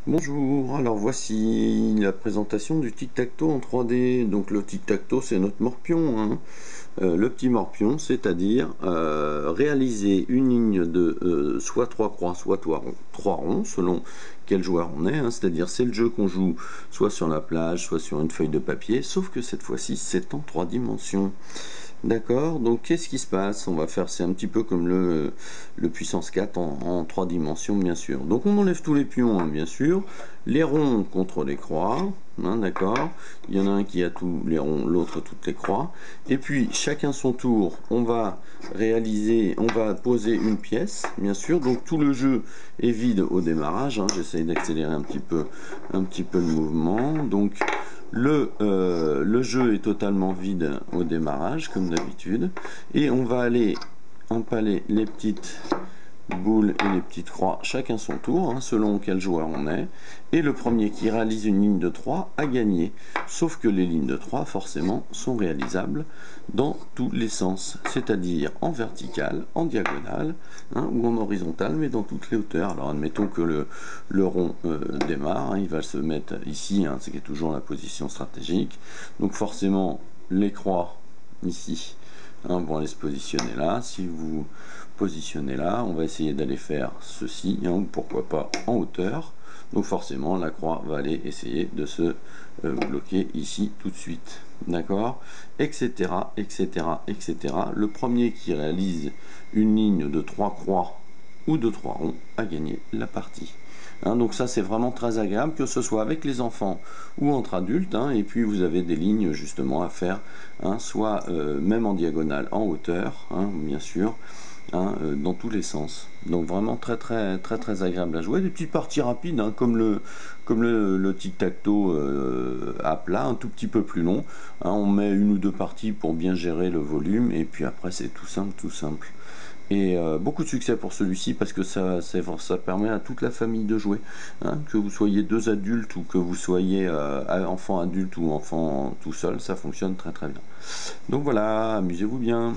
Bonjour, alors voici la présentation du tic-tac-toe en 3D. Donc le tic-tac-toe c'est notre morpion, hein. Le petit morpion, c'est-à-dire réaliser une ligne de soit 3 croix, soit 3 ronds, selon quel joueur on est, hein. C'est-à-dire c'est le jeu qu'on joue soit sur la plage, soit sur une feuille de papier, sauf que cette fois-ci c'est en 3 dimensions. D'accord, donc qu'est-ce qui se passe? On va faire, c'est un petit peu comme le puissance 4 en 3 dimensions, bien sûr. Donc on enlève tous les pions, hein, bien sûr. Les ronds contre les croix, hein, d'accord. Il y en a un qui a tous les ronds, l'autre toutes les croix. Et puis chacun son tour, on va poser une pièce, bien sûr. Donc tout le jeu est vide au démarrage, hein. J'essaye d'accélérer un petit peu le mouvement. Donc le jeu est totalement vide au démarrage, comme d'habitude, et on va aller empaler les petites boules et les petites croix, chacun son tour, hein, selon quel joueur on est, et le premier qui réalise une ligne de 3 a gagné. Sauf que les lignes de 3, forcément, sont réalisables dans tous les sens, c'est-à-dire en vertical, en diagonale, hein, ou en horizontal, mais dans toutes les hauteurs. Alors admettons que le rond démarre, hein, il va se mettre ici, hein, c'est toujours la position stratégique, donc forcément les croix ici, hein, vont aller se positionner là. Si vous positionnez là, on va essayer d'aller faire ceci, hein, ou pourquoi pas en hauteur. Donc forcément la croix va aller essayer de se bloquer ici tout de suite, d'accord, etc., etc., etc. Le premier qui réalise une ligne de 3 croix ou de 3 ronds a gagné la partie. Hein, donc ça c'est vraiment très agréable, que ce soit avec les enfants ou entre adultes, hein. Et puis vous avez des lignes justement à faire, hein, soit même en diagonale, en hauteur, hein, bien sûr, hein, dans tous les sens. Donc vraiment très très très très agréable à jouer. Des petites parties rapides, hein, comme le tic-tac-toe à plat, un tout petit peu plus long, hein. On met une ou deux parties pour bien gérer le volume, et puis après c'est tout simple, tout simple. Et beaucoup de succès pour celui-ci, parce que ça permet à toute la famille de jouer, hein, que vous soyez deux adultes ou que vous soyez enfant adulte ou enfant tout seul, ça fonctionne très très bien. Donc voilà, amusez-vous bien.